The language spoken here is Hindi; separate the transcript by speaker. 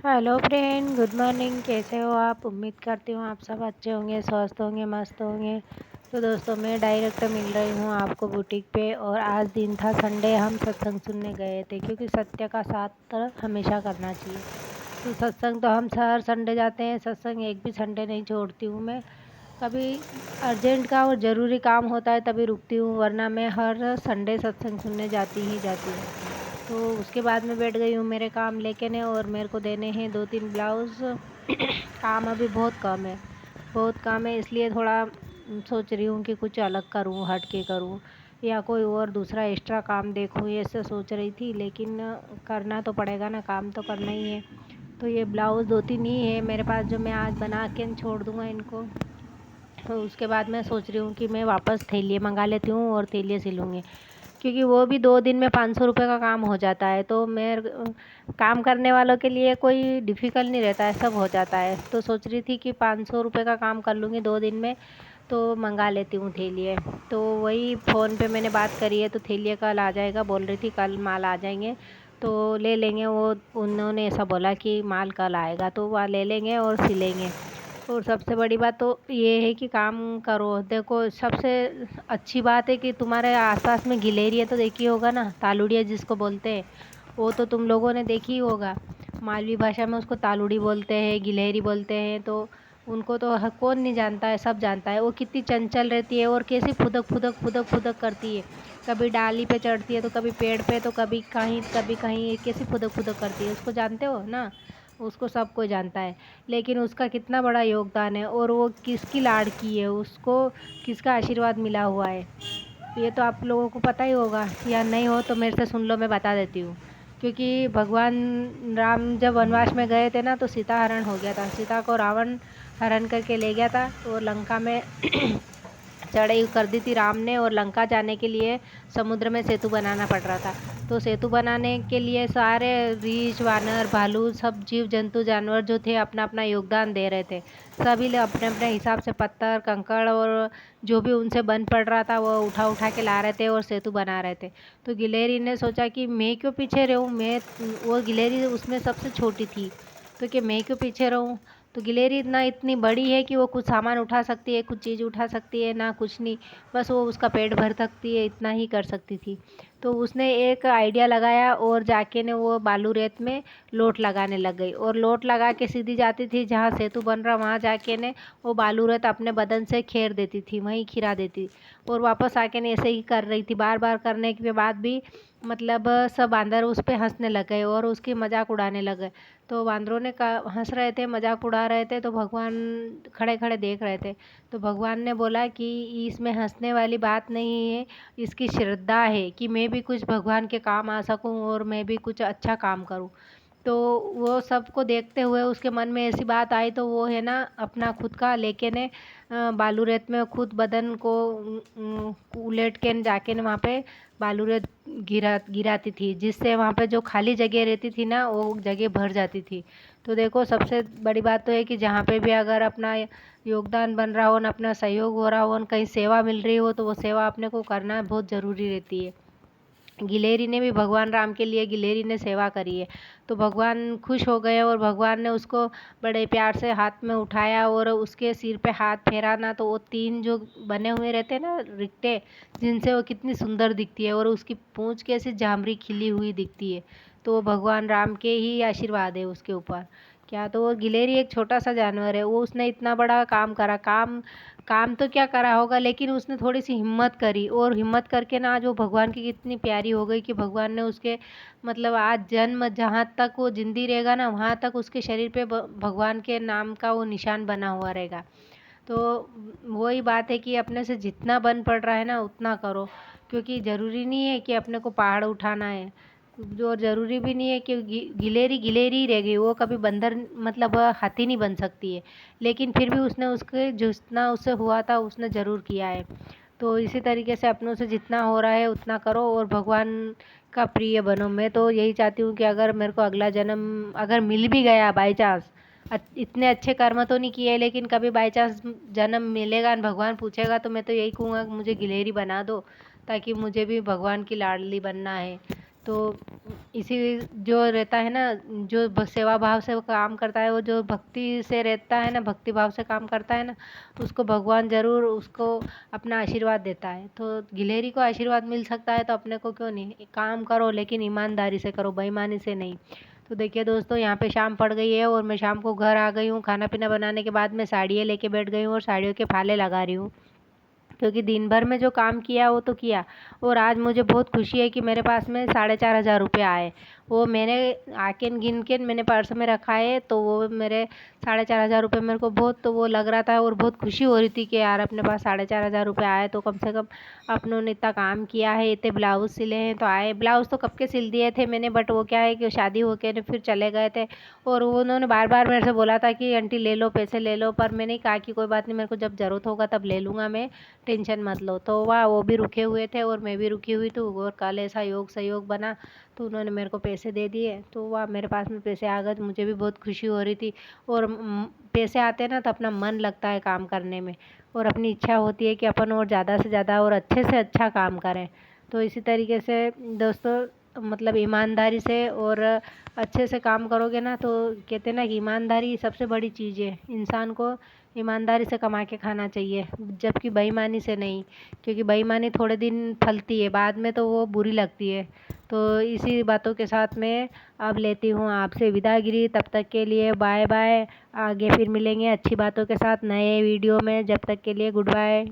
Speaker 1: Hello friend, good morning. कैसे हो आप? उम्मीद करती हूँ आप सब अच्छे होंगे, स्वस्थ होंगे, मस्त होंगे। तो दोस्तों, मैं डायरेक्ट मिल रही हूँ आपको बुटीक पे। और आज दिन था संडे, हम सत्संग सुनने गए थे क्योंकि सत्य का साथ हमेशा करना चाहिए। तो सत्संग तो हम हर संडे जाते हैं, सत्संग एक भी संडे नहीं छोड़ती हूँ मैं। कभी अर्जेंट का और ज़रूरी काम होता है तभी रुकती हूँ, वरना मैं हर संडे सत्संग सुनने जाती ही जाती हूँ। तो उसके बाद मैं बैठ गई हूँ मेरे काम लेके ने, और मेरे को देने हैं 2-3 ब्लाउज़। काम अभी बहुत कम है, बहुत काम है, इसलिए थोड़ा सोच रही हूँ कि कुछ अलग करूँ, हट के करूँ या कोई और दूसरा एक्स्ट्रा काम देखूँ, ये सब सोच रही थी। लेकिन करना तो पड़ेगा ना, काम तो करना ही है। तो ये ब्लाउज़ 2-3 ही है मेरे पास जो मैं आज बना के छोड़ दूँगा इनको। तो उसके बाद मैं सोच रही हूँ कि मैं वापस थैलिए मंगा लेती हूँ और थैलिए सिलूँगी, क्योंकि वो भी 2 दिन में 500 रुपये का काम हो जाता है। तो मैं काम करने वालों के लिए कोई डिफ़िकल्ट नहीं रहता है, सब हो जाता है। तो सोच रही थी कि 500 रुपये का काम कर लूँगी 2 दिन में, तो मंगा लेती हूँ थैलिए। तो वही फ़ोन पे मैंने बात करी है, तो थैलिए कल आ जाएगा बोल रही थी, कल माल आ जाएंगे तो ले लेंगे। वो उन्होंने ऐसा बोला कि माल कल आएगा तो वह ले लेंगे और सिलेंगे। और सबसे बड़ी बात तो ये है कि काम करो। देखो, सबसे अच्छी बात है कि तुम्हारे आसपास में गिलेरिया तो देखी होगा ना, तालुड़िया जिसको बोलते हैं, वो तो तुम लोगों ने देखी ही होगा। मालवी भाषा में उसको तालुड़ी बोलते हैं, गिलहरी बोलते हैं। तो उनको तो कौन नहीं जानता है, सब जानता है। वो कितनी चंचल रहती है और कैसी फुदक फुदक फुदक फुदक करती है। कभी डाली पे चढ़ती है तो कभी पेड़ पे, तो कभी कहीं कैसी फुदक फुदक करती है, उसको जानते हो ना? उसको सब कोई जानता है। लेकिन उसका कितना बड़ा योगदान है, और वो किसकी लाड़की है, उसको किसका आशीर्वाद मिला हुआ है, ये तो आप लोगों को पता ही होगा। या नहीं हो तो मेरे से सुन लो, मैं बता देती हूँ। क्योंकि भगवान राम जब वनवास में गए थे ना, तो सीता हरण हो गया था। सीता को रावण हरण करके ले गया था और लंका में चढ़ाई कर दी थी राम ने। और लंका जाने के लिए समुद्र में सेतु बनाना पड़ रहा था। तो सेतु बनाने के लिए सारे रीछ, वानर, भालू, सब जीव जंतु जानवर जो थे अपना अपना योगदान दे रहे थे। सभी लोग अपने अपने हिसाब से पत्थर, कंकड़ और जो भी उनसे बन पड़ रहा था वो उठा उठा के ला रहे थे और सेतु बना रहे थे। तो गिलहरी ने सोचा कि मैं क्यों पीछे रहूँ, मैं, वो गिलहरी उसमें सबसे छोटी थी, तो कि मैं क्यों पीछे रहूँ। तो गिलहरी इतनी बड़ी है कि वो कुछ सामान उठा सकती है, कुछ चीज़ उठा सकती है ना, कुछ नहीं, बस वो उसका पेट भर सकती है, इतना ही कर सकती थी। तो उसने एक आइडिया लगाया और जाके ने वो बालू रेत में लोट लगाने लग गई, और लोट लगा के सीधी जाती थी जहाँ सेतु बन रहा, वहाँ जाके ने वो बालू रेत अपने बदन से खेर देती थी, वहीं खिरा देती। और वापस आके ने ऐसे ही कर रही थी, बार बार करने के बाद भी। मतलब सब बांदर उस पे हंसने लग गए और उसकी मजाक उड़ाने लग गए। तो बांदरों ने हंस रहे थे, मजाक उड़ा रहे थे, तो भगवान खड़े खड़े देख रहे थे। तो भगवान ने बोला कि इसमें हंसने वाली बात नहीं है, इसकी श्रद्धा है कि मैं भी कुछ भगवान के काम आ सकूं और मैं भी कुछ अच्छा काम करूं। तो वो सबको देखते हुए उसके मन में ऐसी बात आई, तो वो है ना अपना खुद का लेके ने बालू रेत में खुद बदन को उलेट के न जाके न वहाँ पे बालू रेत गिराती थी, जिससे वहाँ पे जो खाली जगह रहती थी ना, वो जगह भर जाती थी। तो देखो, सबसे बड़ी बात तो है कि जहाँ पे भी अगर अपना योगदान बन रहा हो न, अपना सहयोग हो रहा हो न, कहीं सेवा मिल रही हो, तो वो सेवा अपने को करना बहुत ज़रूरी रहती है। गिलहरी ने भी भगवान राम के लिए गिलहरी ने सेवा करी है। तो भगवान खुश हो गए और भगवान ने उसको बड़े प्यार से हाथ में उठाया और उसके सिर पे हाथ फेरा ना, तो वो 3 जो बने हुए रहते हैं ना रिक्टे, जिनसे वो कितनी सुंदर दिखती है, और उसकी पूंछ कैसी जामरी खिली हुई दिखती है। तो वो भगवान राम के ही आशीर्वाद है उसके ऊपर। क्या, तो वो गिलहरी एक छोटा सा जानवर है, वो उसने इतना बड़ा काम करा। काम काम तो क्या करा होगा, लेकिन उसने थोड़ी सी हिम्मत करी, और हिम्मत करके ना आज वो भगवान की कितनी प्यारी हो गई कि भगवान ने उसके, मतलब आज जन्म जहाँ तक वो जिंदी रहेगा ना, वहाँ तक उसके शरीर पे भगवान के नाम का वो निशान बना हुआ रहेगा। तो वही बात है कि अपने से जितना बन पड़ रहा है ना उतना करो, क्योंकि ज़रूरी नहीं है कि अपने को पहाड़ उठाना है। जो ज़रूरी भी नहीं है कि गिलेरी गिलेरी ही रहेगी, वो कभी बंदर, मतलब हाथी नहीं बन सकती है। लेकिन फिर भी उसने उसके जितना उससे हुआ था उसने ज़रूर किया है। तो इसी तरीके से अपनों से जितना हो रहा है उतना करो और भगवान का प्रिय बनो। मैं तो यही चाहती हूँ कि अगर मेरे को अगला जन्म अगर मिल भी गया बाई चांस, इतने अच्छे कर्म तो नहीं किए, लेकिन कभी बाई चांस जन्म मिलेगा और भगवान पूछेगा, तो मैं तो यही कहूँगा कि मुझे गिलहरी बना दो, ताकि मुझे भी भगवान की लाडली बनना है। तो इसी जो रहता है ना, जो सेवा भाव से वो काम करता है, वो जो भक्ति से रहता है ना, भक्ति भाव से काम करता है ना, उसको भगवान ज़रूर उसको अपना आशीर्वाद देता है। तो गिलहरी को आशीर्वाद मिल सकता है तो अपने को क्यों नहीं। काम करो लेकिन ईमानदारी से करो, बेईमानी से नहीं। तो देखिए दोस्तों, यहाँ पे शाम पड़ गई है और मैं शाम को घर आ गई हूँ। खाना पीना बनाने के बाद मैं साड़ियाँ लेके बैठ गई हूँ और साड़ियों के फाले लगा रही हूँ, क्योंकि दिन भर में जो काम किया वो तो किया। और आज मुझे बहुत खुशी है कि मेरे पास में 4,500 रुपये आए। वो मैंने आके गिन के मैंने पर्स में रखा है, तो वो मेरे 4,500 रुपये मेरे को बहुत तो वो लग रहा था और बहुत खुशी हो रही थी कि यार अपने पास 4,500 रुपये आए, तो कम से कम अपनों ने इतना काम किया है, इतने ब्लाउज सिले हैं तो आए। ब्लाउज तो कब के सिल दिए थे मैंने, बट वो क्या है कि शादी होके फिर चले गए थे और वो उन्होंने बार बार मेरे से बोला था कि आंटी ले लो, पैसे ले लो, पर मैंने कहा कि कोई बात नहीं, मेरे को जब ज़रूरत होगा तब ले लूँगा मैं, टेंशन मत लो। तो वाह, वो भी रुके हुए थे और मैं भी रुकी हुई थी और कल ऐसा योग सहयोग बना तो उन्होंने मेरे को पैसे दे दिए। तो वाह, मेरे पास में पैसे आ गए तो मुझे भी बहुत खुशी हो रही थी। और पैसे आते हैं ना तो अपना मन लगता है काम करने में और अपनी इच्छा होती है कि अपन और ज़्यादा से ज़्यादा और अच्छे से अच्छा काम करें। तो इसी तरीके से दोस्तों, मतलब ईमानदारी से और अच्छे से काम करोगे ना, तो कहते हैं ना कि ईमानदारी सबसे बड़ी चीज़ है। इंसान को ईमानदारी से कमा के खाना चाहिए, जबकि बेईमानी से नहीं, क्योंकि बेईमानी थोड़े दिन फलती है, बाद में तो वो बुरी लगती है। तो इसी बातों के साथ में अब लेती हूँ आपसे विदागिरी। तब तक के लिए बाय बाय। आगे फिर मिलेंगे अच्छी बातों के साथ नए वीडियो में। जब तक के लिए गुड बाय।